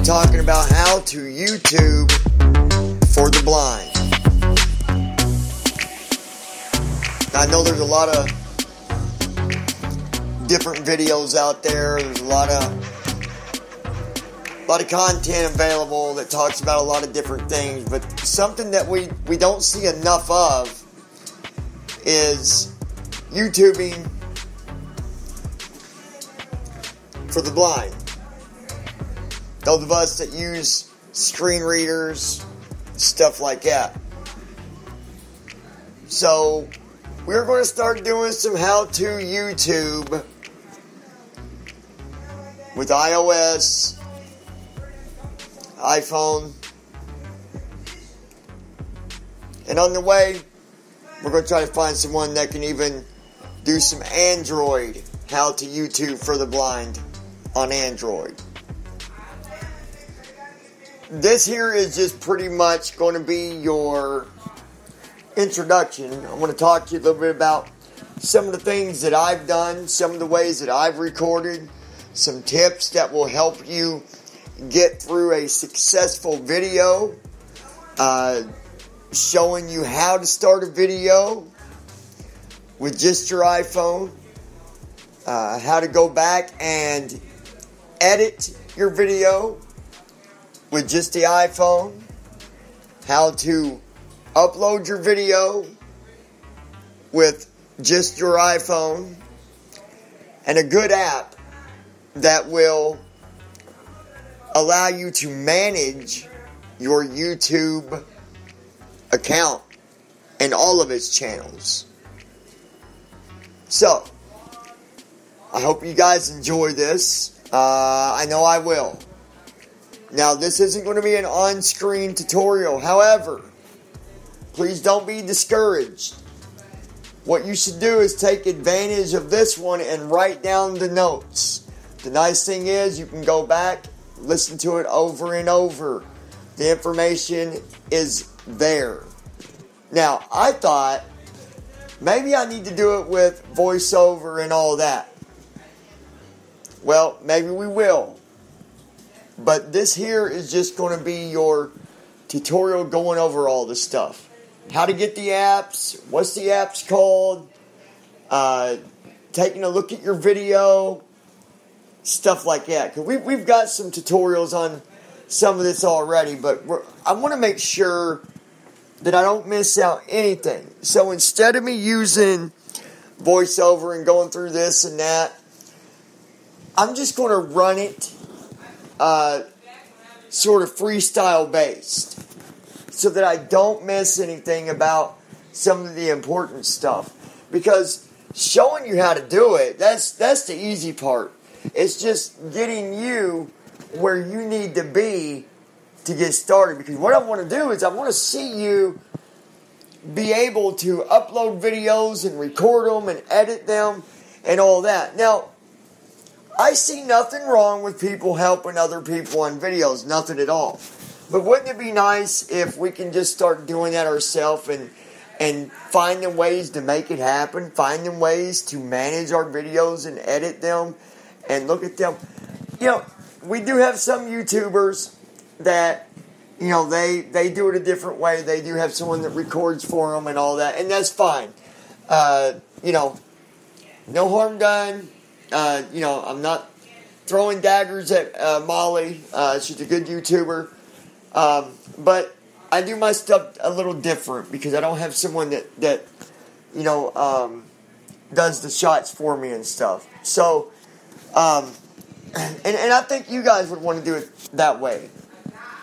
talking about how to YouTube for the blind. I know there's a lot of different videos out there. There's a lot of content available that talks about a lot of different things, but something that we don't see enough of is YouTubing for the blind. Those of us that use screen readers, stuff like that. So we're going to start doing some how-to YouTube with iOS, iPhone, and on the way, we're going to try to find someone that can even do some Android how-to YouTube for the blind on Android. This here is just pretty much going to be your introduction. I want to talk to you a little bit about some of the things that I've done, some of the ways that I've recorded, some tips that will help you get through a successful video, showing you how to start a video with just your iPhone, how to go back and edit your video with just the iPhone, how to upload your video with just your iPhone, and a good app that will allow you to manage your YouTube account and all of its channels. So, I hope you guys enjoy this. I know I will. Now, this isn't going to be an on-screen tutorial. However, please don't be discouraged. What you should do is take advantage of this one and write down the notes. The nice thing is you can go back, listen to it over and over. The information is there. Now, I thought maybe I need to do it with voiceover and all that. Well, maybe we will. But this here is just going to be your tutorial going over all this stuff. How to get the apps, what's the apps called, taking a look at your video, stuff like that. Because we've got some tutorials on some of this already, but I want to make sure that I don't miss out anything. So instead of me using voiceover and going through this and that, I'm just going to run it sort of freestyle based so that I don't miss anything about some of the important stuff. Because showing you how to do it, that's the easy part. It's just getting you where you need to be to get started. Because what I want to do is I want to see you be able to upload videos and record them and edit them and all that. Now, I see nothing wrong with people helping other people on videos. Nothing at all. But wouldn't it be nice if we can just start doing that ourselves and finding ways to make it happen, finding ways to manage our videos and edit them and look at them. You know, we do have some YouTubers that, you know, they do it a different way. They do have someone that records for them and all that, and that's fine. You know, no harm done. You know, I'm not throwing daggers at Molly. She's a good YouTuber. But I do my stuff a little different because I don't have someone that you know, does the shots for me and stuff. So, and I think you guys would want to do it that way.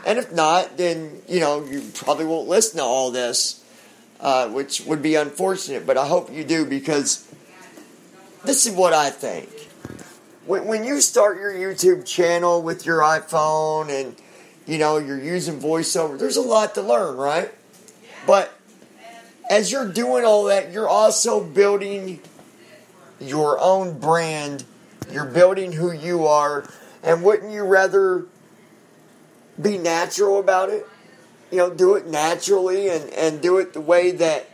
And if not, then, you know, you probably won't listen to all this, which would be unfortunate. But I hope you do, because this is what I think. When you start your YouTube channel with your iPhone and, you know, you're using voiceover, there's a lot to learn, right? But as you're doing all that, you're also building your own brand. You're building who you are. And wouldn't you rather be natural about it? You know, do it naturally and do it the way that,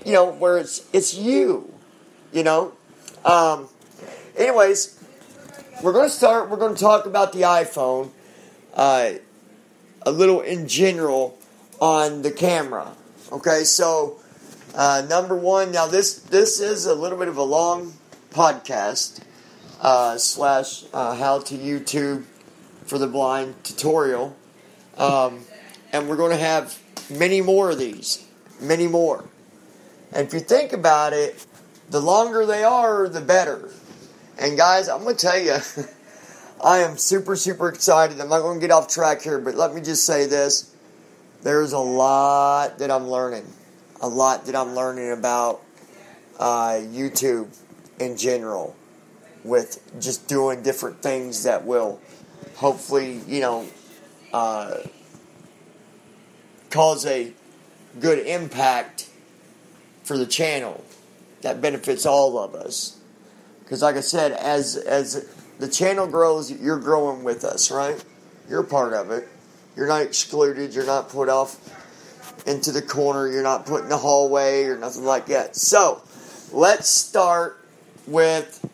you know, where it's you, you know? Anyways, we're going to talk about the iPhone a little in general on the camera. Okay, so number one, now this is a little bit of a long podcast slash how to YouTube for the blind tutorial. And we're going to have many more of these. Many more. And if you think about it, the longer they are, the better. And guys, I'm going to tell you, I am super, super excited. I'm not going to get off track here, but let me just say this. There's a lot that I'm learning. A lot that I'm learning about YouTube in general. With just doing different things that will hopefully, cause a good impact for the channel that benefits all of us. Because like I said, as the channel grows, you're growing with us, right? You're a part of it. You're not excluded. You're not put off into the corner. You're not put in the hallway or nothing like that. So, let's start with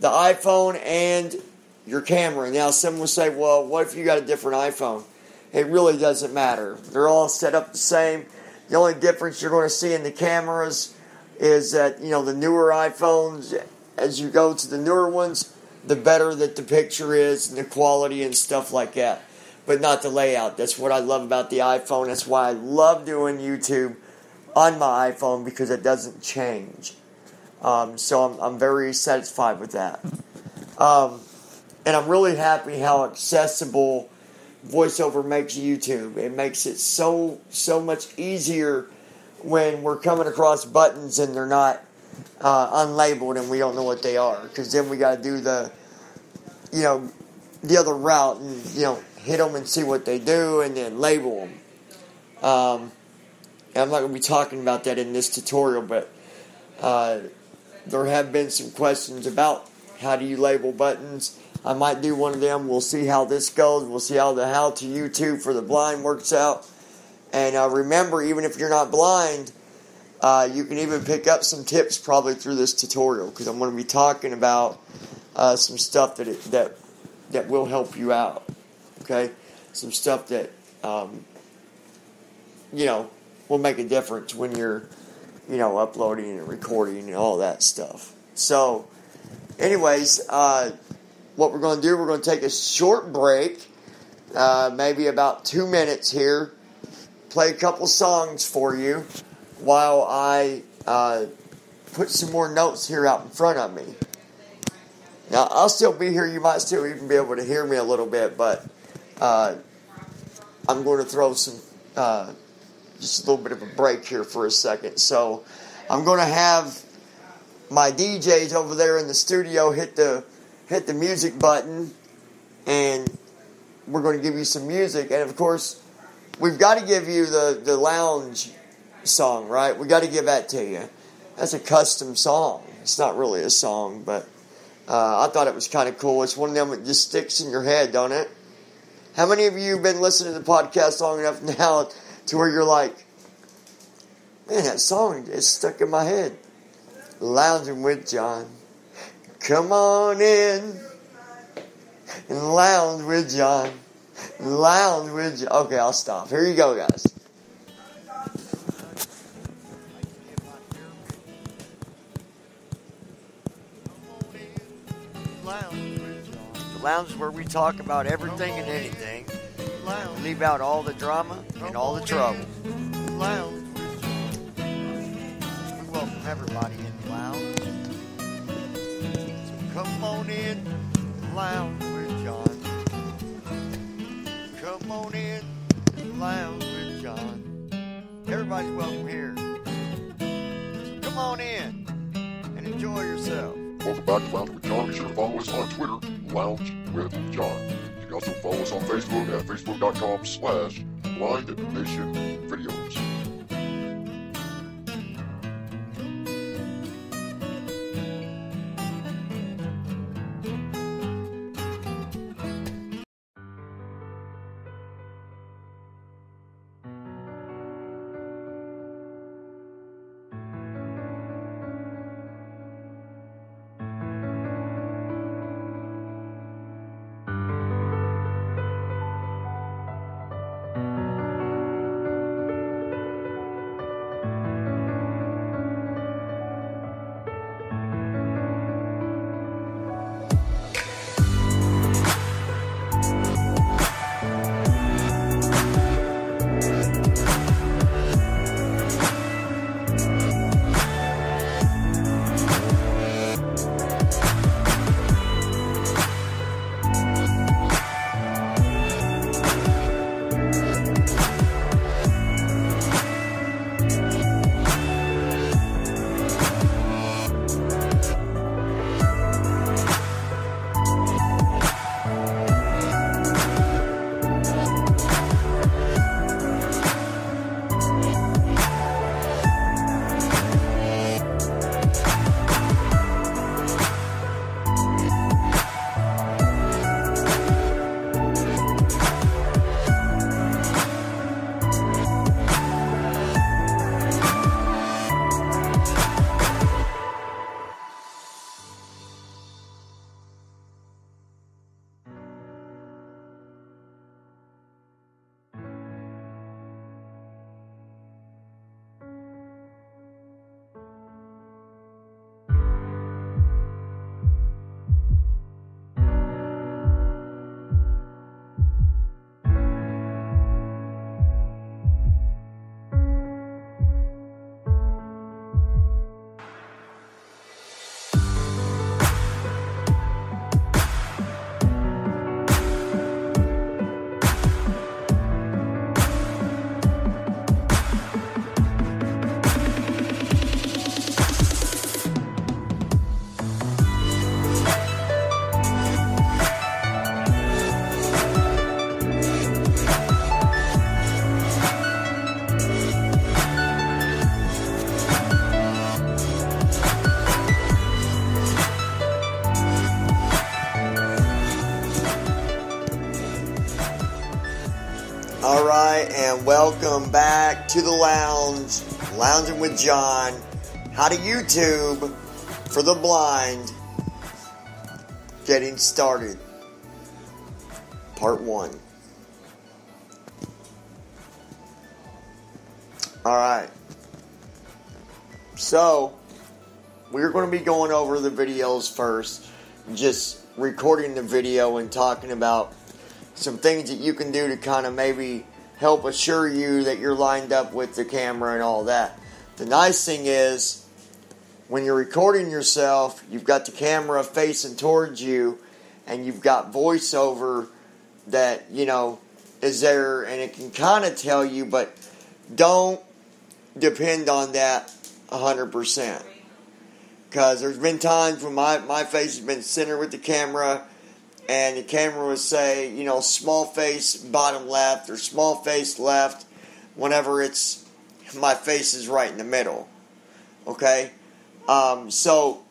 the iPhone and your camera. Now, some will say, well, what if you got a different iPhone? It really doesn't matter. They're all set up the same. The only difference you're going to see in the cameras is that, the newer iPhones, as you go to the newer ones, the better that the picture is and the quality and stuff like that. But not the layout. That's what I love about the iPhone. That's why I love doing YouTube on my iPhone, because it doesn't change. So I'm very satisfied with that. And I'm really happy how accessible VoiceOver makes YouTube. It makes it so much easier when we're coming across buttons and they're not unlabeled and we don't know what they are. Because then we got to do the other route and, hit them and see what they do and then label them. And I'm not going to be talking about that in this tutorial, but there have been some questions about how do you label buttons. I might do one of them. We'll see how this goes. We'll see how the how to YouTube for the blind works out. And remember, even if you're not blind, you can even pick up some tips probably through this tutorial, because I'm going to be talking about some stuff that will help you out. Okay, some stuff that will make a difference when you're uploading and recording and all that stuff. So, anyways, what we're going to do, we're going to take a short break, maybe about 2 minutes here, play a couple songs for you while I put some more notes here out in front of me. Now, I'll still be here. You might still even be able to hear me a little bit, but I'm going to throw some just a little bit of a break here for a second. So I'm going to have my DJs over there in the studio hit the music button, and we're going to give you some music. And of course, we've got to give you the lounge song, right? We got to give that to you. That's a custom song. It's not really a song, but I thought it was kind of cool. It's one of them that just sticks in your head, don't it? How many of you have been listening to the podcast long enough now to where you're like, man, that song is stuck in my head? Lounging with John. Come on in and lounge with John. Lounge with John. Okay, I'll stop. Here you go, guys. The lounge is where we talk about everything and anything. Leave out all the drama and all the trouble. We welcome everybody in the lounge. So come on in, lounge with John. Come on in, lounge with John. Everybody's welcome here. So come on in and enjoy yourself. Welcome back to Lounge with John. Be sure to follow us on Twitter, Lounge with John. You can also follow us on Facebook at facebook.com/Blind Nation Videos. Alright, and welcome back to the lounge, Lounging with John. How to YouTube for the blind. Getting started. Part 1. Alright. So, we're going to be going over the videos first. Just recording the video and talking about some things that you can do to kind of maybe help assure you that you're lined up with the camera and all that. The nice thing is, when you're recording yourself, you've got the camera facing towards you, and you've got voiceover that, is there, and it can kind of tell you, but don't depend on that 100%. Because there's been times when my face has been centered with the camera, and the camera would say, small face bottom left or small face left, whenever my face is right in the middle. Okay? So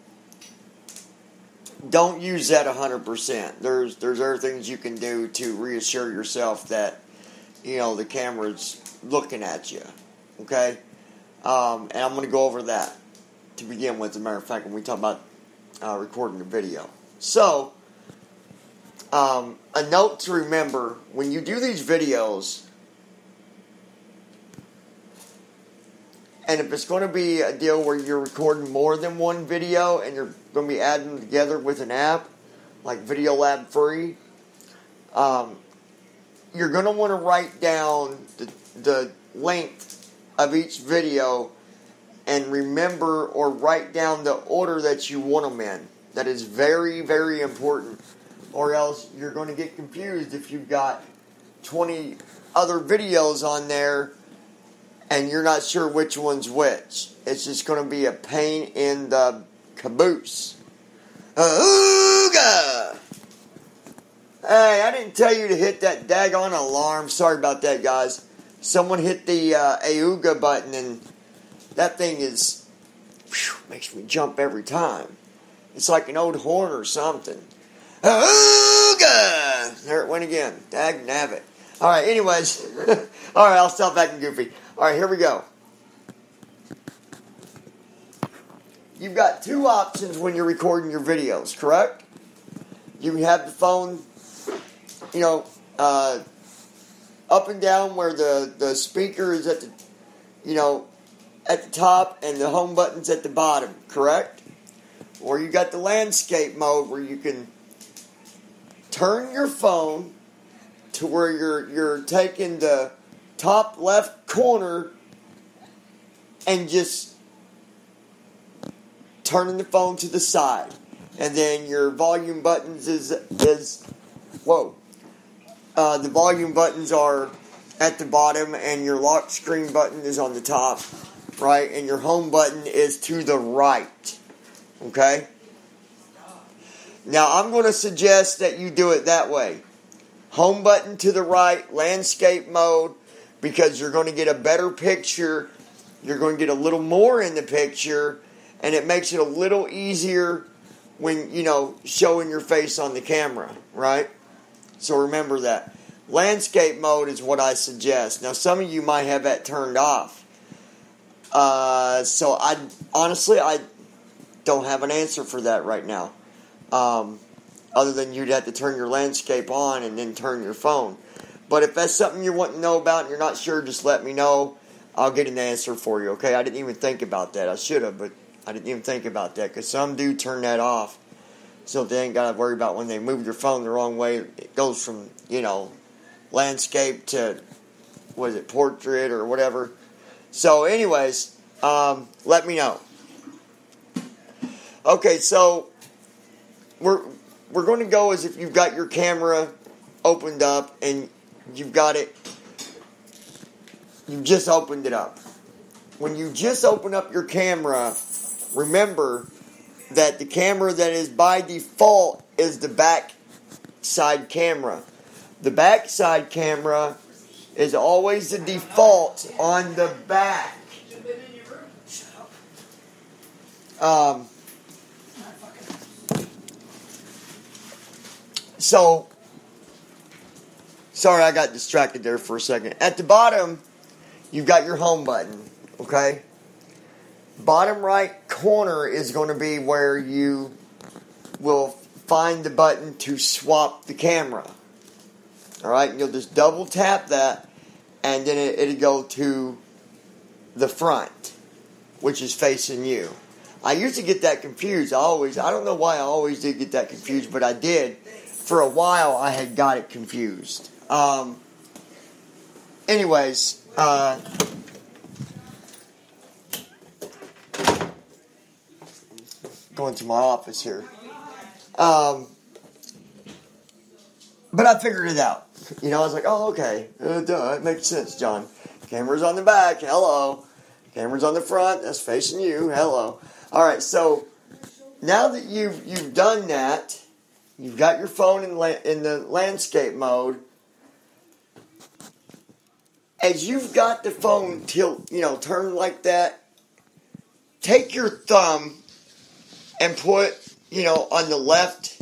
don't use that 100%. There's other things you can do to reassure yourself that, the camera's looking at you. Okay? And I'm going to go over that to begin with, as a matter of fact, when we talk about recording the video. So, a note to remember, when you do these videos, and if it's going to be a deal where you're recording more than one video and you're going to be adding them together with an app, like Video Lab Free, you're going to want to write down the length of each video and remember or write down the order that you want them in. That is very, very important. Or else you're going to get confused if you've got 20 other videos on there and you're not sure which one's which. It's just going to be a pain in the caboose. Ooga! Hey, I didn't tell you to hit that daggone alarm. Sorry about that, guys. Someone hit the Auga button, and that thing makes me jump every time. It's like an old horn or something. Auga! There it went again. Dag nabbit. Alright, anyways. Alright, I'll stop acting goofy. Alright, here we go. You've got two options when you're recording your videos, correct? You can have the phone, up and down where the speaker is at the, at the top and the home button's at the bottom, correct? Or you got the landscape mode where you can turn your phone to where you're taking the top left corner and just turning the phone to the side. And then your volume buttons the volume buttons are at the bottom and your lock screen button is on the top, right? And your home button is to the right. Okay? Now, I'm going to suggest that you do it that way. Home button to the right, landscape mode, because you're going to get a better picture. You're going to get a little more in the picture, and it makes it a little easier when, showing your face on the camera, right? So remember that. Landscape mode is what I suggest. Now, some of you might have that turned off. So, I don't have an answer for that right now. Other than you'd have to turn your landscape on and then turn your phone. But if that's something you want to know about and you're not sure, just let me know. I'll get an answer for you, okay? I didn't even think about that. I should have, but I didn't even think about that. Because some do turn that off. So they ain't got to worry about when they move your phone the wrong way. It goes from, landscape to, portrait or whatever. So anyways, let me know. Okay, so we're going to go as if you've got your camera opened up and you've just opened it up. When you just open up your camera, remember that the camera that is by default is the back side camera. The back side camera is always the default on the back. Sorry, I got distracted there for a second. At the bottom, you've got your home button, okay? Bottom right corner is going to be where you will find the button to swap the camera. Alright, you'll just double tap that, and then it'll go to the front, which is facing you. I used to get that confused. I don't know why I always did get that confused, but I did. For a while, I had got it confused. Anyways, going to my office here. But I figured it out. You know, I was like, oh, okay. Duh, it makes sense, John. Camera's on the back. Hello. Camera's on the front. That's facing you. Hello. All right, so now that you've done that, you've got your phone in the landscape mode. As you've got the phone turned like that, take your thumb and put, on the left,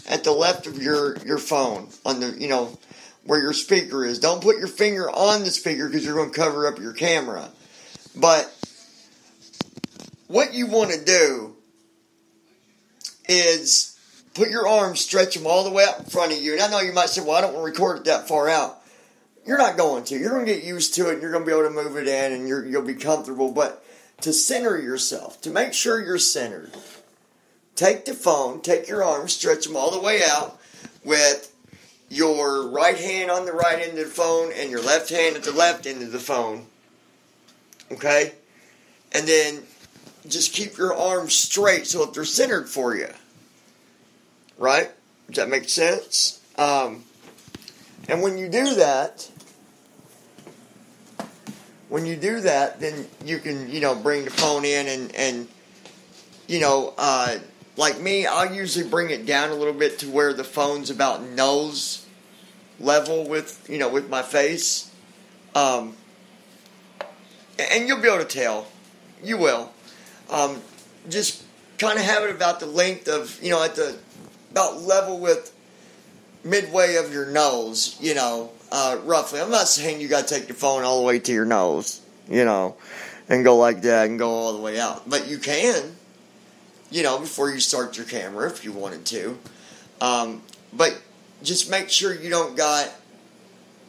at the left of your phone, on the, where your speaker is. Don't put your finger on the speaker because you're going to cover up your camera. But what you want to do is put your arms, stretch them all the way out in front of you. And I know you might say, well, I don't want to record it that far out. You're not going to. You're going to get used to it, and you're going to be able to move it in, and you'll be comfortable. But to center yourself, to make sure you're centered, take the phone, take your arms, stretch them all the way out with your right hand on the right end of the phone and your left hand at the left end of the phone. Okay? And then just keep your arms straight so that they're centered for you. Right? Does that make sense? And when you do that, then you can, bring the phone in and like me, I'll usually bring it down a little bit to where the phone's about nose level with my face. And you'll be able to tell. You will. Just kind of have it about the length of, about level with midway of your nose, roughly. I'm not saying you got to take your phone all the way to your nose, and go like that and go all the way out. But you can, before you start your camera if you wanted to. But just make sure you don't got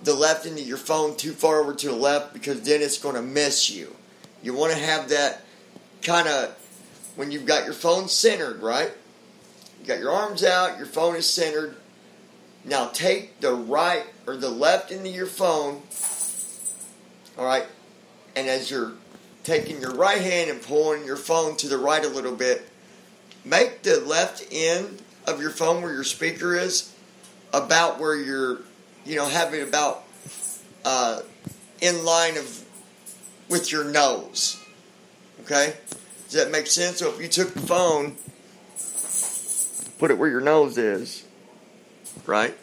the left end of your phone too far over to the left, because then it's going to miss you. You want to have that kind of, when you've got your phone centered, right? You got your arms out, your phone is centered. Now take the right or the left end of your phone, alright, and as you're taking your right hand and pulling your phone to the right a little bit, make the left end of your phone where your speaker is about where you're, have it about in line with your nose. Okay? Does that make sense? So if you took the phone, put it where your nose is, right?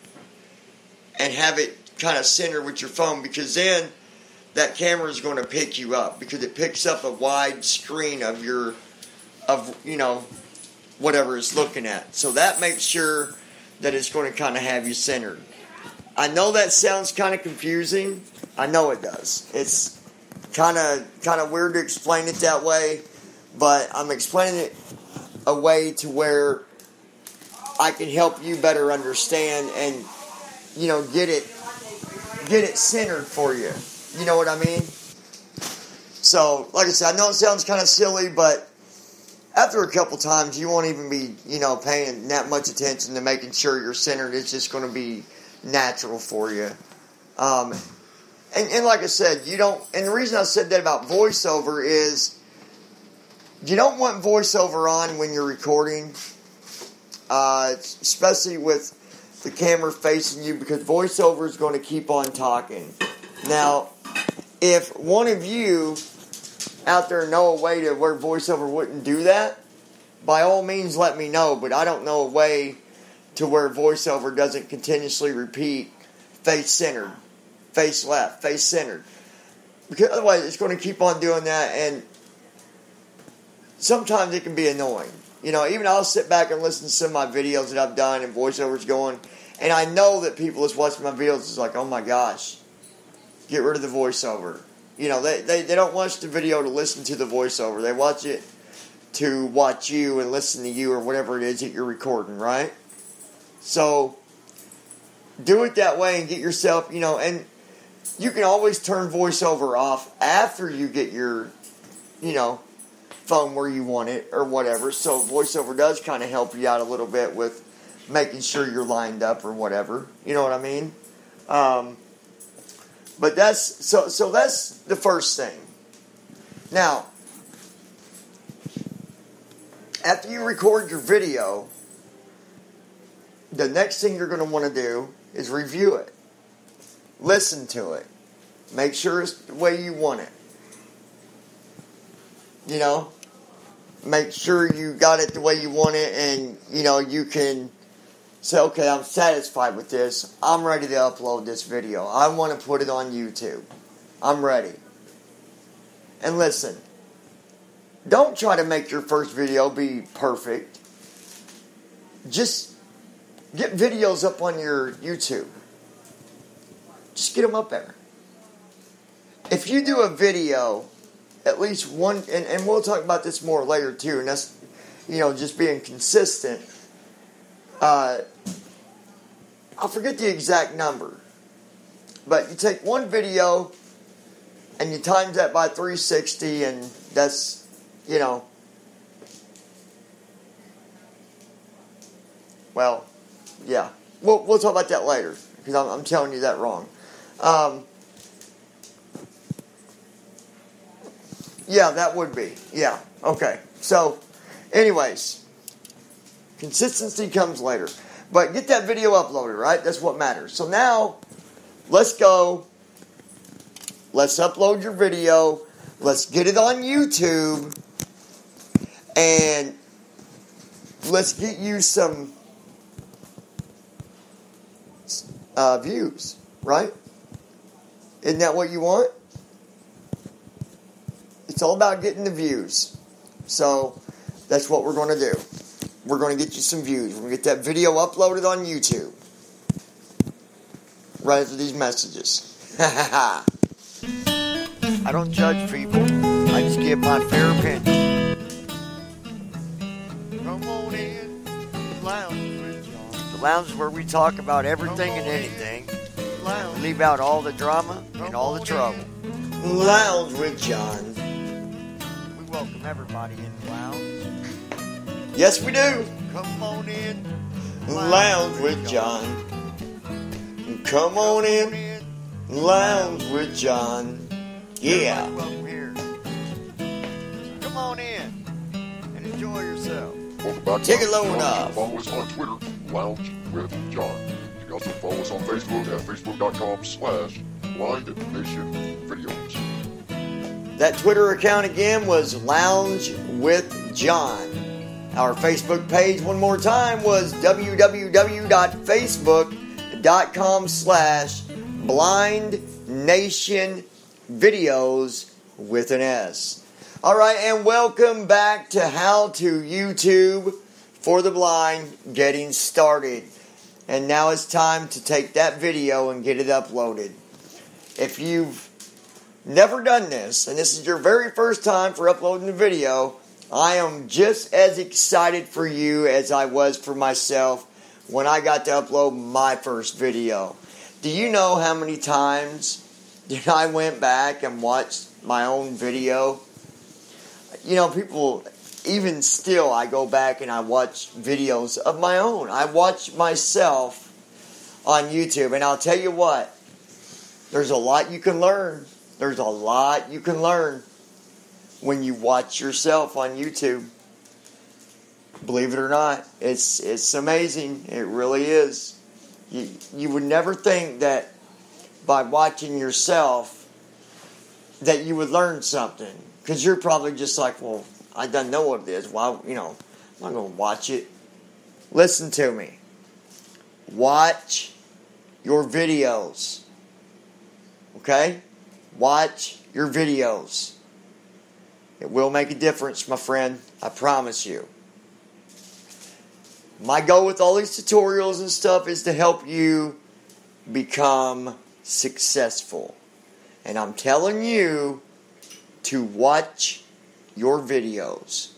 And have it kind of centered with your phone, because then that camera is going to pick you up, because it picks up a wide screen of whatever it's looking at. So that makes sure that it's going to kind of have you centered. I know that sounds kind of confusing. I know it does. It's kind of weird to explain it that way, but I'm explaining it a way to where I can help you better understand and, get it centered for you. You know what I mean? So, like I said, I know it sounds kind of silly, but after a couple times, you won't even be, paying that much attention to making sure you're centered. It's just going to be natural for you. And like I said, and the reason I said that about voiceover is you don't want voiceover on when you're recording, especially with the camera facing you, because voiceover is going to keep on talking. Now, if one of you out there know a way to where voiceover wouldn't do that, by all means let me know, but I don't know a way to where voiceover doesn't continuously repeat face centered, face left, face centered, because otherwise it's going to keep on doing that, and sometimes it can be annoying. Even I'll sit back and listen to some of my videos that I've done and voiceover's going, And I know that people that's watching my videos is like, oh my gosh, get rid of the voiceover. You know, they don't watch the video to listen to the voiceover. They watch it to watch you and listen to you or whatever it is that you're recording, right? So, do it that way and get yourself, you know, and you can always turn voiceover off after you get your, you know, phone where you want it or whatever. So, voiceover does kind of help you out a little bit with making sure you're lined up or whatever. You know what I mean? But that's, so that's the first thing. Now, after you record your video, the next thing you're going to want to do is review it. Listen to it. Make sure it's the way you want it. You know? Make sure you got it the way you want it, and, you know, you can say, okay, I'm satisfied with this. I'm ready to upload this video. I want to put it on YouTube. I'm ready. And listen, don't try to make your first video be perfect. Just get videos up on your YouTube. Just get them up there. If you do a video, at least one, and we'll talk about this more later too, and that's, you know, just being consistent. I'll forget the exact number, but you take one video and you times that by 360, and that's, you know, well, yeah, we'll talk about that later, because I'm telling you that wrong. Yeah, that would be, yeah, okay. So, anyways, consistency comes later. But get that video uploaded, right? That's what matters. So now, let's go. Let's upload your video. Let's get it on YouTube. And let's get you some views, right? Isn't that what you want? It's all about getting the views. So, that's what we're going to do. We're going to get you some views. We're going to get that video uploaded on YouTube. Right after these messages. I don't judge people. I just give my fair opinion. Come on in. The lounge with John. The lounge is where we talk about everything and anything. Leave out all the drama and all the trouble. Lounge with John. We welcome everybody in the lounge. Yes, we do. Come on in. Lounge with John. Come on in. Lounge with John. Yeah. Welcome here. Come on in and enjoy yourself. Take a load off. Follow us on Twitter, Lounge with John. You can also follow us on Facebook at facebook.com/Blind Nation Videos. That Twitter account again was Lounge with John. Our Facebook page, one more time, was www.facebook.com/Blind Nation Videos with an S. Alright, and welcome back to How to YouTube for the Blind, getting started. And now it's time to take that video and get it uploaded. If you've never done this, and this is your very first time for uploading a video, I am just as excited for you as I was for myself when I got to upload my first video. Do you know how many times that I went back and watched my own video? You know, people, even still, I go back and I watch videos of my own. I watch myself on YouTube, and I'll tell you what, there's a lot you can learn. There's a lot you can learn when you watch yourself on YouTube. Believe it or not, it's amazing. It really is. You would never think that by watching yourself that you would learn something, because you're probably just like, well, I don't know what it is. Why, you know, I'm not going to watch it. Listen to me. Watch your videos. Okay? Watch your videos. It will make a difference, my friend. I promise you. my goal with all these tutorials and stuff is to help you become successful. And I'm telling you to watch your videos.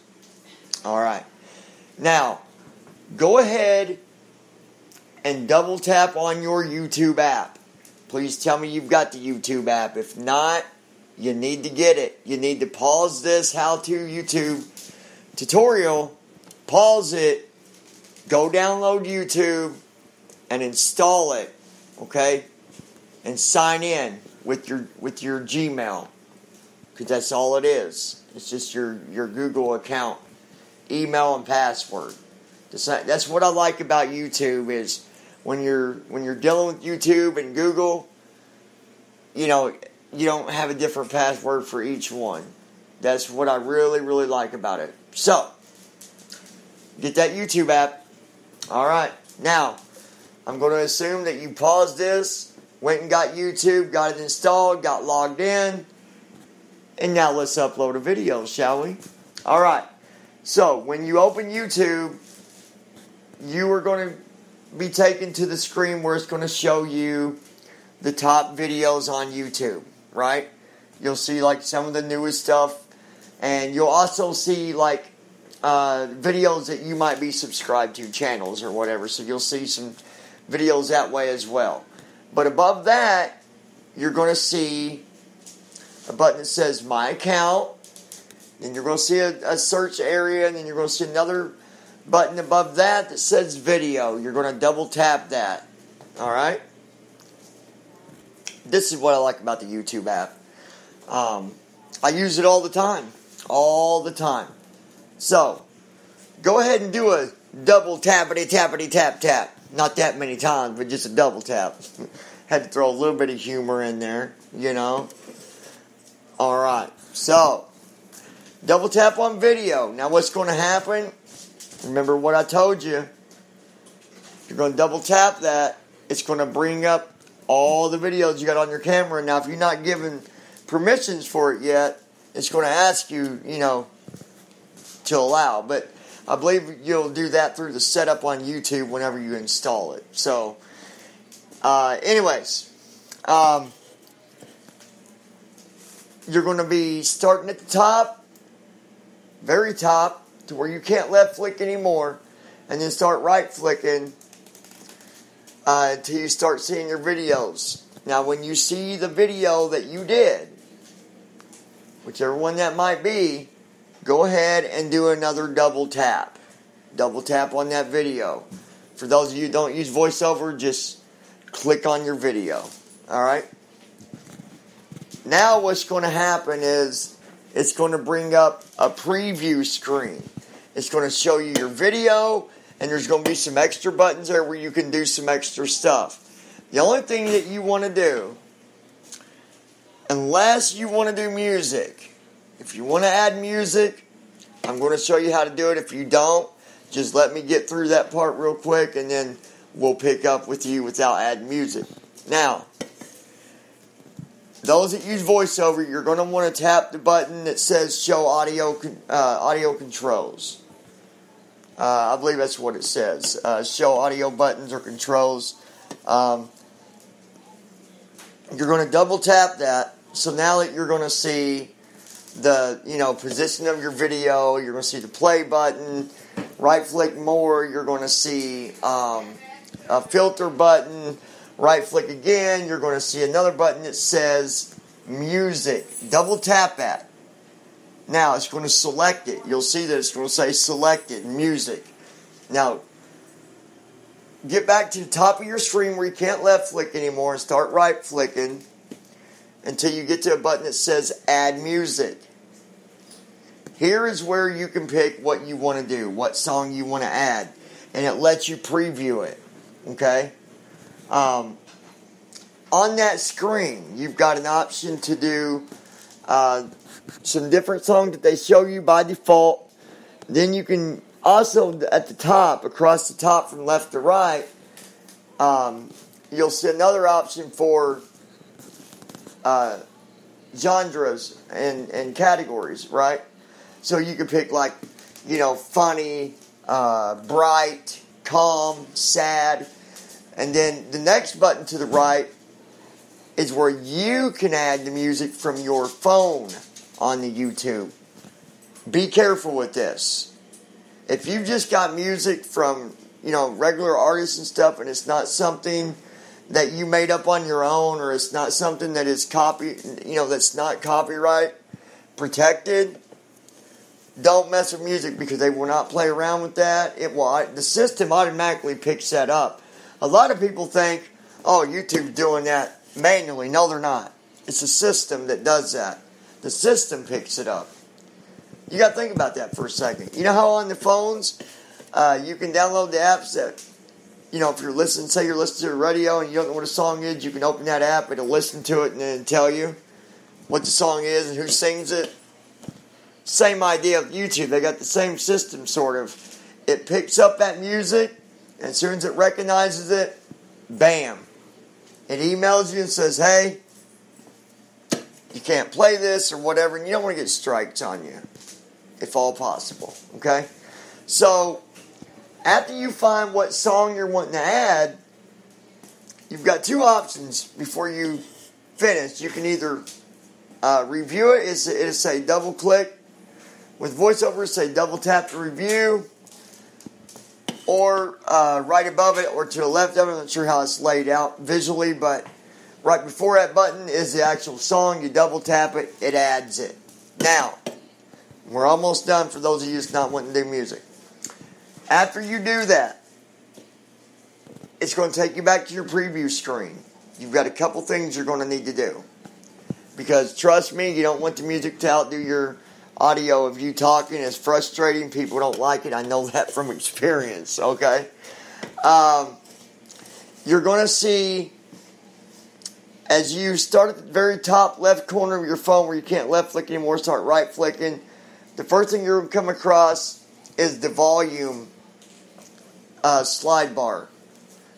Alright. Now, go ahead and double tap on your YouTube app. Please tell me you've got the YouTube app. If not, you need to get it. You need to pause this how-to YouTube tutorial. Pause it. Go download YouTube and install it. Okay? And sign in with your Gmail. Because that's all it is. It's just your Google account. Email and password. That's what I like about YouTube is when you're dealing with YouTube and Google, you don't have a different password for each one. That's what I really, really like about it. So, get that YouTube app. Alright, now, I'm going to assume that you paused this, went and got YouTube, got it installed, got logged in, and now let's upload a video, shall we? Alright, so when you open YouTube, you are going to be taken to the screen where it's going to show you the top videos on YouTube, right? You'll see like some of the newest stuff, and you'll also see like videos that you might be subscribed to, channels or whatever, so you'll see some videos that way as well. But above that, you're going to see a button that says My Account, then you're going to see a search area, and then you're going to see another button above that says Video. You're going to double tap that. Alright? This is what I like about the YouTube app. I use it all the time. All the time. So, go ahead and do a double tappity tap. Not that many times, but just a double tap. Had to throw a little bit of humor in there, Alright, so, double tap on video. Now what's going to happen? Remember what I told you. You're going to double tap that. It's going to bring up all the videos you got on your camera. Now if you're not given permissions for it yet, it's going to ask you, to allow. But I believe you'll do that through the setup on YouTube whenever you install it. So, anyways, you're going to be starting at the top, very top, to where you can't left flick anymore, and then start right flicking until you start seeing your videos. Now, when you see the video that you did, whichever one that might be, go ahead and do another double tap. Double tap on that video. For those of you who don't use VoiceOver, just click on your video. Alright? Now what's going to happen is it's going to bring up a preview screen. It's going to show you your video, and there's going to be some extra buttons there where you can do some extra stuff. The only thing that you want to do, unless you want to do music, if you want to add music, I'm going to show you how to do it. If you don't, just let me get through that part real quick, and then we'll pick up with you without adding music. Now, those that use VoiceOver, you're going to want to tap the button that says Show Audio Controls. I believe that's what it says. Show audio buttons or controls. You're going to double tap that. So now that you're going to see the position of your video, you're going to see the play button. Right flick more. You're going to see a filter button. Right flick again. You're going to see another button that says music. Double tap that. Now, it's going to select it. You'll see that it's going to say selected, music. Now, get back to the top of your screen where you can't left flick anymore and start right flicking until you get to a button that says add music. Here is where you can pick what you want to do, what song you want to add, and it lets you preview it. Okay? On that screen, you've got an option to do some different songs that they show you by default. Then you can also, at the top, across the top from left to right, you'll see another option for genres and categories, right? So you can pick funny, bright, calm, sad. And then the next button to the right is where you can add the music from your phone on the YouTube. Be careful with this. If you've just got music from, regular artists and stuff, and it's not something that you made up on your own, or it's not something that is that's not copyright protected, don't mess with music, because they will not play around with that. The system automatically picks that up. A lot of people think, oh, YouTube's doing that manually. No, they're not. It's a system that does that. The system picks it up. You got to think about that for a second. You know how on the phones, you can download the apps that, if you're listening, say you're listening to the radio and you don't know what a song is, you can open that app, it'll listen to it and then tell you what the song is and who sings it. Same idea of YouTube. They got the same system, sort of. It picks up that music, and as soon as it recognizes it, bam. It emails you and says, hey, you can't play this or whatever, and you don't want to get strikes on you, if all possible, okay? So, after you find what song you're wanting to add, you've got two options before you finish. You can either review it, it'll say double click. With VoiceOver, say double tap to review, or right above it or to the left of it. I'm not sure how it's laid out visually, but right before that button is the actual song. You double tap it, it adds it. Now, we're almost done for those of you that's not wanting to do music. After you do that, it's going to take you back to your preview screen. You've got a couple things you're going to need to do. Because trust me, you don't want the music to outdo your audio of you talking. It's frustrating. People don't like it. I know that from experience, okay? You're going to see, as you start at the very top left corner of your phone where you can't left flick anymore, start right flicking, the first thing you're going to come across is the volume slide bar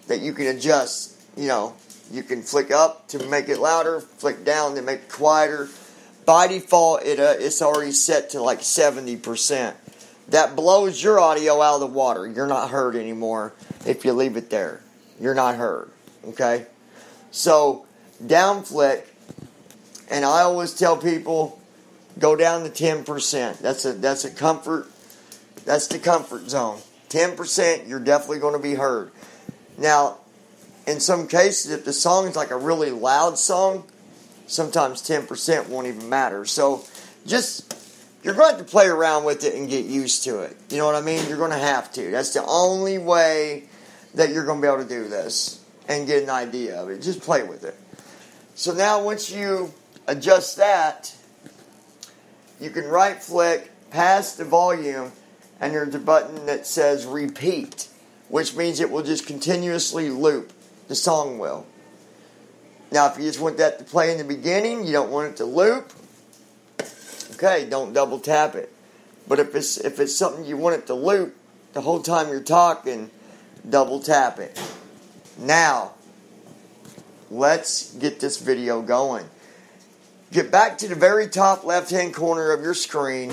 that you can adjust. You can flick up to make it louder, flick down to make it quieter. By default, it's already set to like 70%. That blows your audio out of the water. You're not heard anymore if you leave it there. You're not heard. Okay? So, down flick, and I always tell people, go down to 10%. That's the comfort zone. 10%, you're definitely going to be heard. Now, in some cases, if the song is like a really loud song, sometimes 10% won't even matter. So, you're going to have to play around with it and get used to it. You know what I mean? You're going to have to. That's the only way that you're going to be able to do this and get an idea of it. Just play with it. So now, once you adjust that, you can right flick past the volume, and there's a button that says repeat, which means it will just continuously loop. The song will. Now, if you just want that to play in the beginning, you don't want it to loop, okay, don't double tap it. But if it's something you want it to loop the whole time you're talking, double tap it. Now, let's get this video going. Get back to the very top left-hand corner of your screen,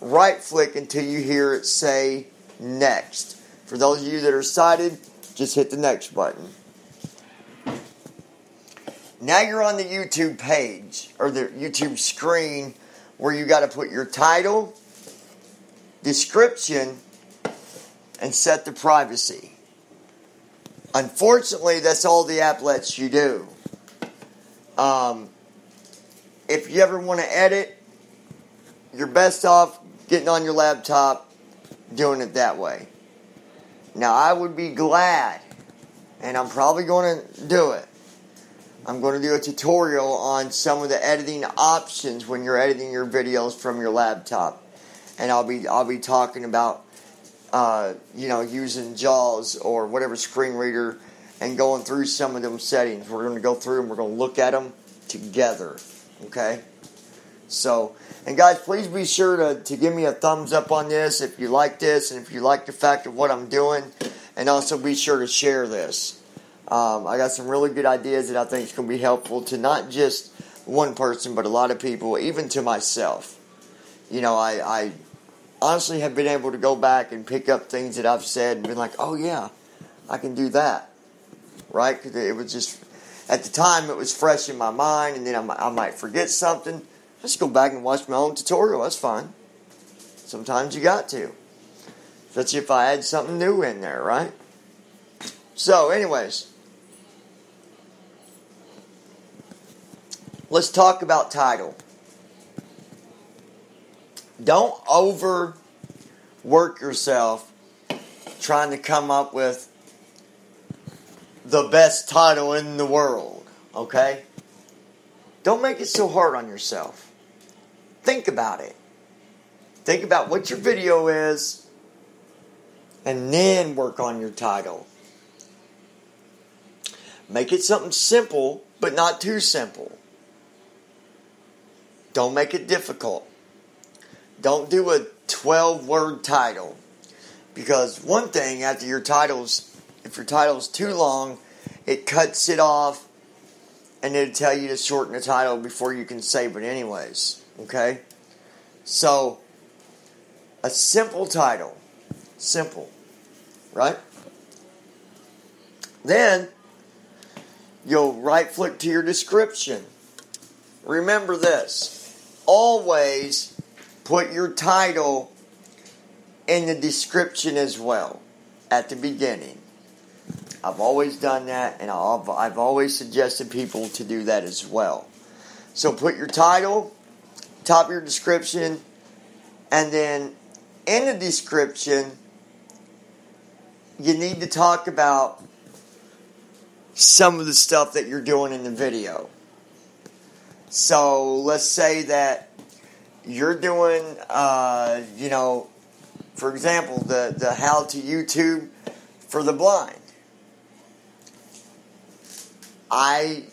right flick until you hear it say next. For those of you that are sighted, just hit the next button. Now you're on the YouTube page, or the YouTube screen, where you got to put your title, description, and set the privacy. Unfortunately, that's all the app lets you do. If you ever want to edit, you're best off getting on your laptop, doing it that way. Now, I would be glad, and I'm probably going to do it, I'm going to do a tutorial on some of the editing options when you're editing your videos from your laptop, and I'll be talking about using JAWS or whatever screen reader and going through some of them settings. We're going to go through and we're going to look at them together. Okay? So, and guys, please be sure to give me a thumbs up on this if you like this and if you like the fact of what I'm doing, and also be sure to share this. I got some really good ideas that I think is going to be helpful to not just one person, but a lot of people, even to myself. I honestly have been able to go back and pick up things that I've said and been like, oh yeah, I can do that, right? Because it was just, at the time, it was fresh in my mind, and then I might forget something. Just go back and watch my own tutorial. That's fine. Sometimes you got to. Especially if I add something new in there, right? So, anyways. Let's talk about title. Don't overwork yourself trying to come up with the best title in the world, okay? Don't make it so hard on yourself. Think about it. Think about what your video is, and then work on your title. Make it something simple, but not too simple. Don't make it difficult. Don't do a 12-word title. Because one thing, if your title's too long, it cuts it off, and it'll tell you to shorten the title before you can save it anyways. Okay? So, a simple title. Simple. Right? Then, you'll right-click to your description. Remember this. Always put your title in the description as well at the beginning. I've always done that, and I've always suggested people to do that as well. So put your title, top of your description, and then in the description, you need to talk about some of the stuff that you're doing in the video. So let's say that you're doing, for example, the how to YouTube for the blind. I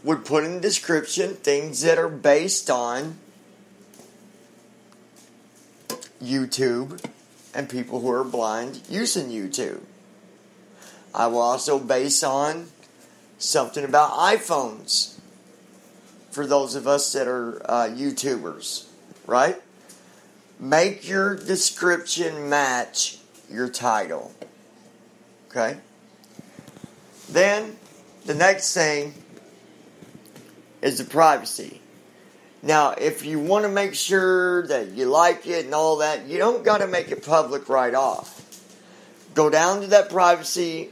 would put in the description things that are based on YouTube and people who are blind using YouTube. I will also base on something about iPhones for those of us that are YouTubers, right? Make your description match your title. Okay? Then, the next thing is the privacy. Now, if you want to make sure that you like it and all that, you don't got to make it public right off. Go down to that privacy,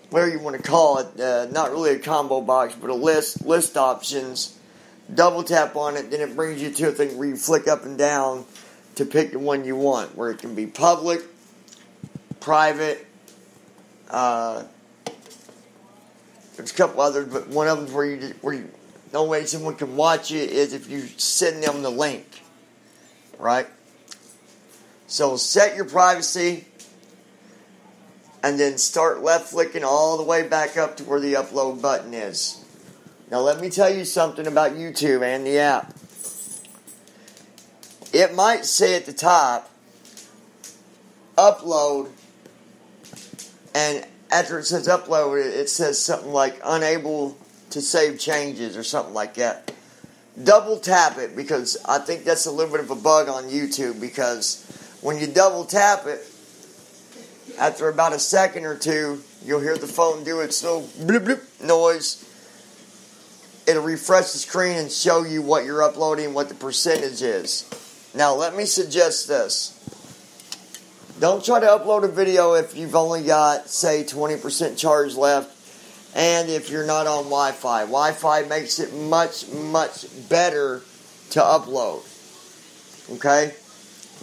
where you want to call it, not really a combo box, but a list options. Double tap on it, then it brings you to a thing where you flick up and down to pick the one you want, where it can be public, private. There's a couple others, but one of them where you the only way someone can watch it is if you send them the link, right? So set your privacy, and then start left flicking all the way back up to where the upload button is. Now let me tell you something about YouTube and the app. It might say at the top, upload, and after it says upload, it says something like unable to save changes or something like that. Double tap it, because I think that's a little bit of a bug on YouTube, because when you double tap it, after about a second or two, you'll hear the phone do its little bloop bloop noise. It'll refresh the screen and show you what you're uploading, what the percentage is. Now, let me suggest this. Don't try to upload a video if you've only got, say, 20% charge left, and if you're not on Wi-Fi. Wi-Fi makes it much, much better to upload. Okay?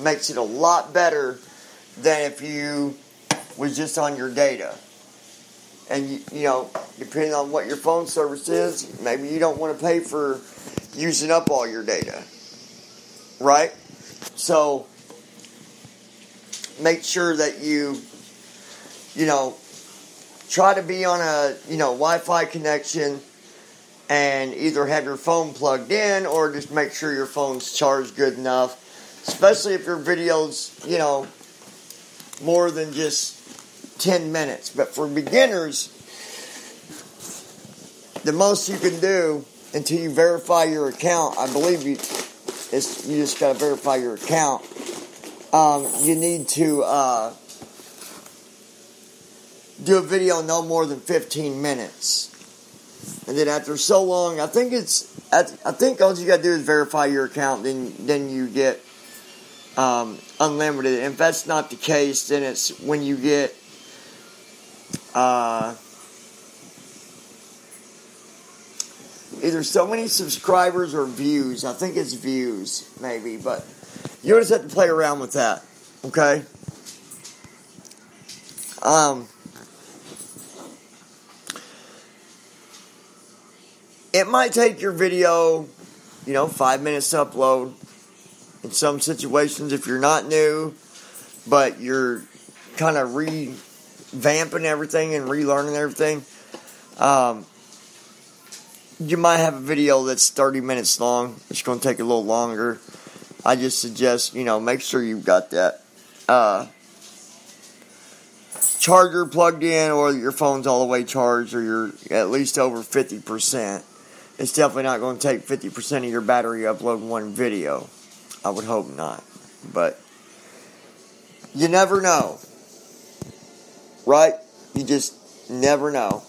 Makes it a lot better than if you was just on your data. And, you know, depending on what your phone service is, maybe you don't want to pay for using up all your data. Right? So, make sure that you try to be on a, Wi-Fi connection and either have your phone plugged in or just make sure your phone's charged good enough. Especially if your video's, more than just 10 minutes. But for beginners, the most you can do until you verify your account, I believe you just got to verify your account, you need to do a video no more than 15 minutes. And then after so long, I think all you got to do is verify your account, then you get unlimited. And if that's not the case, then it's when you get either so many subscribers or views. I think it's views, maybe, but you just have to play around with that, okay? It might take your video, 5 minutes to upload. In some situations, if you're not new, but you're kind of revamping everything and relearning everything, you might have a video that's 30 minutes long. It's going to take a little longer. I just suggest, make sure you've got that charger plugged in, or your phone's all the way charged, or you're at least over 50%. It's definitely not going to take 50% of your battery uploading one video. I would hope not. But you never know. Right? You just never know.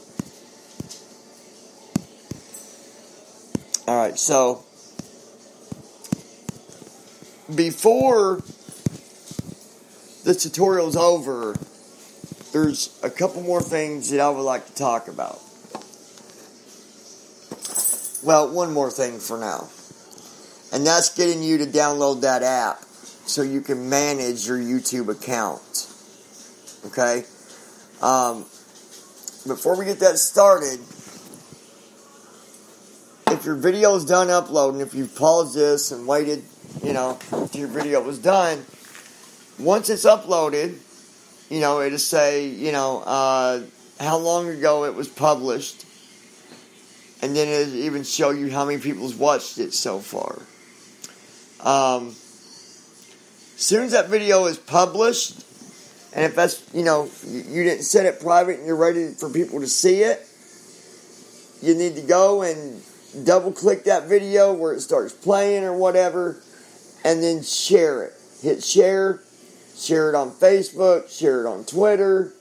Alright, so before the tutorial's over, there's a couple more things that I would like to talk about. Well, one more thing for now. And that's getting you to download that app so you can manage your YouTube account. Okay? Before we get that started, if your video is done uploading, if you've paused this and waited, till your video was done, once it's uploaded, it'll say, how long ago it was published. And then it'll even show you how many people's watched it so far. As soon as that video is published, and if that's, you didn't set it private and you're ready for people to see it, you need to go and double click that video where it starts playing or whatever, and then share it. Hit share it on Facebook, share it on Twitter.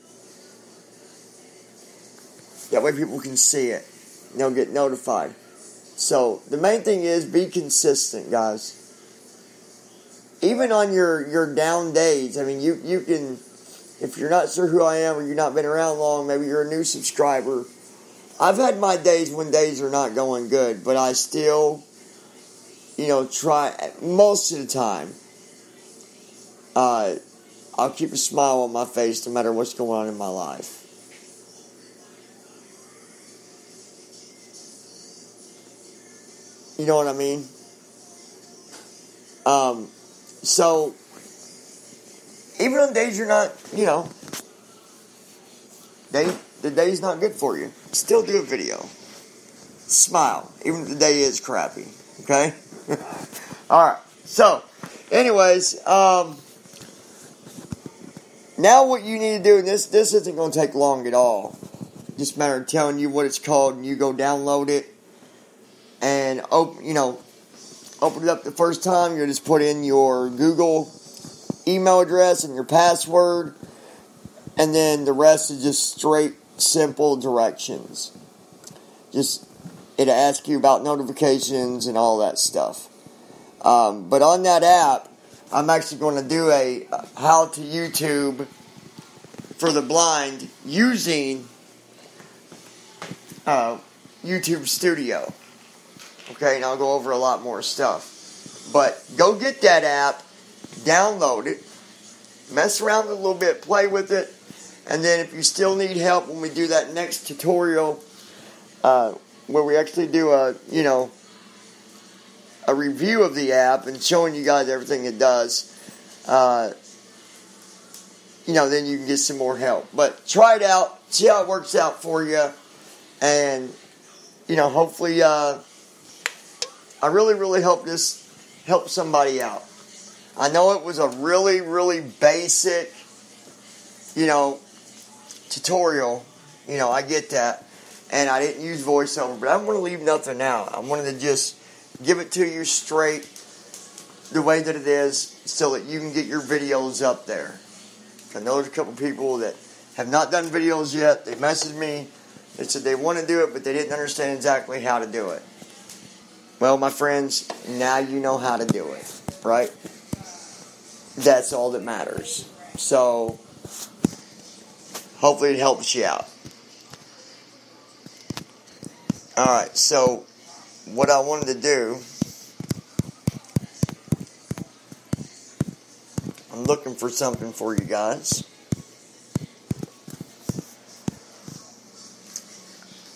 That way people can see it. And they'll get notified. So, the main thing is be consistent, guys. Even on your down days, I mean, you can, if you're not sure who I am or you've not been around long, maybe you're a new subscriber. I've had my days when days are not going good, but I still, try, most of the time, I'll keep a smile on my face no matter what's going on in my life. You know what I mean? So, even on days you're not, the day's not good for you, still do a video. Smile, even if the day is crappy. Okay? Alright, so, anyways, now what you need to do, and this isn't going to take long at all. Just a matter of telling you what it's called, and you go download it. And open it up the first time. You just put in your Google email address and your password, and then the rest is just straight, simple directions. It'll ask you about notifications and all that stuff. But on that app, I'm actually going to do a how to YouTube for the blind using YouTube Studio. Okay, and I'll go over a lot more stuff. But go get that app, download it, mess around with it a little bit, play with it, and then if you still need help when we do that next tutorial, where we actually do a review of the app and showing you guys everything it does, then you can get some more help. But try it out, see how it works out for you, and, hopefully, I really, really hope this helps somebody out. I know it was a really, really basic, tutorial. I get that. And I didn't use voiceover, but I don't want to leave nothing out. I wanted to just give it to you straight, the way that it is so that you can get your videos up there. I know there's a couple people that have not done videos yet. They messaged me. They said they want to do it, but they didn't understand exactly how to do it. Well, my friends, now you know how to do it, right? That's all that matters. So, hopefully it helps you out. Alright, so what I wanted to do, I'm looking for something for you guys.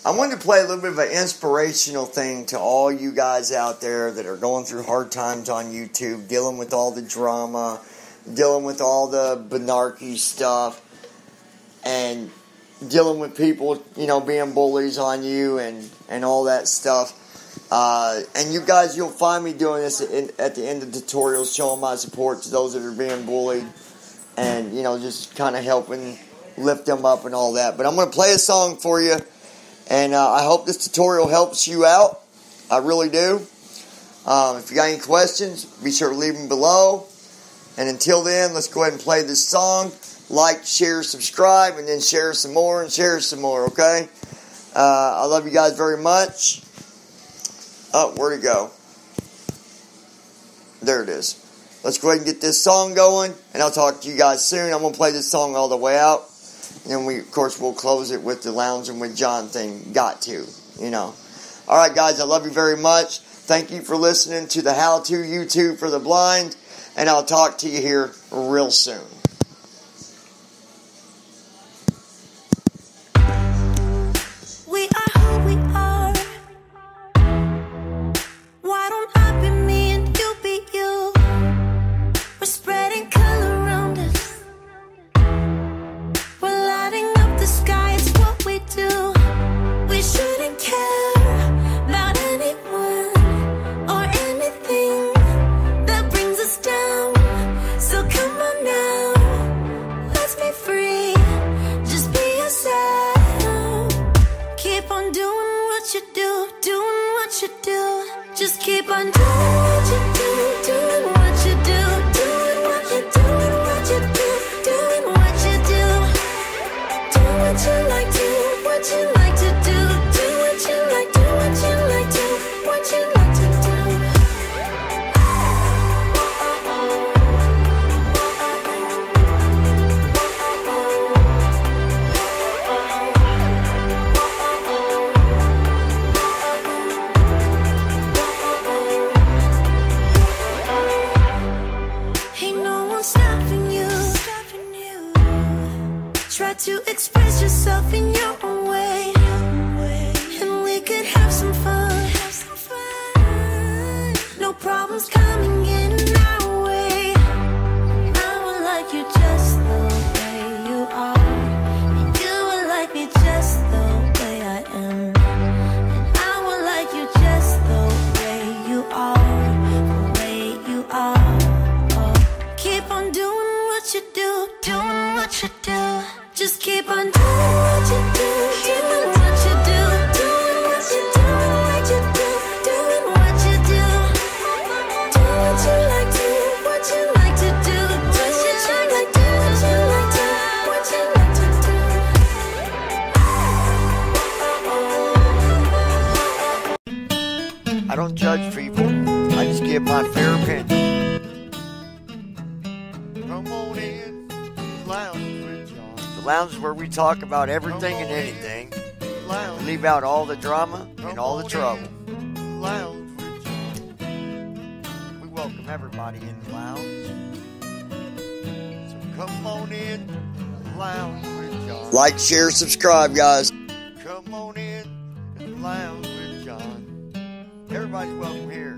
I wanted to play a little bit of an inspirational thing to all you guys out there that are going through hard times on YouTube, dealing with all the drama, dealing with all the benarchy stuff, and dealing with people, being bullies on you and all that stuff. And you guys, you'll find me doing this at the end of tutorials, showing my support to those that are being bullied, and, just kind of helping lift them up and all that. But I'm going to play a song for you, and I hope this tutorial helps you out. I really do. If you got any questions, be sure to leave them below. And until then, let's go ahead and play this song. Like, share, subscribe, and then share some more and share some more, okay? I love you guys very much. Oh, where'd it go? There it is. Let's go ahead and get this song going, and I'll talk to you guys soon. I'm going to play this song all the way out. And then of course, we'll close it with the Lounging with John thing. Got to, Alright, guys, I love you very much. Thank you for listening to the How To YouTube for the Blind. And I'll talk to you here real soon. We are who we are. Why don't I be me and you be you? We're spreading color around us. We're lighting up the sky, it's what we do. We shouldn't care about anyone or anything that brings us down. So come on now, let's be free. Just be yourself. Keep on doing what you do, doing what you do. Just keep on doing what you do, doing what you do, doing what you do, doing what you do, doing what you do. Do what you like, do what you like to do, do what you like, do what you like, do what you like to do. Ain't no one stopping you. Try to express yourself in your own way, and we could have some fun. No problems coming in our way. I would like you just the way you are, and you would like me just the way I am, and I would like you just the way you are, the way you are. Oh, keep on doing what you do, doing what you do. Just keep on doing what you do, doing what you do, doing what you do, what you do, doing what you do. Do what you like, do what you like to do, what you like, do what you like to, what you like to do. I don't judge people. I just give my fair opinion. Come on in, Lounge with John. The Lounge is where we talk about everything and anything. Leave out all the drama and all the trouble. Lounge with John. We welcome everybody in the lounge. So come on in, Lounge with John. Like, share, subscribe, guys. Come on in, Lounge with John. Everybody's welcome here.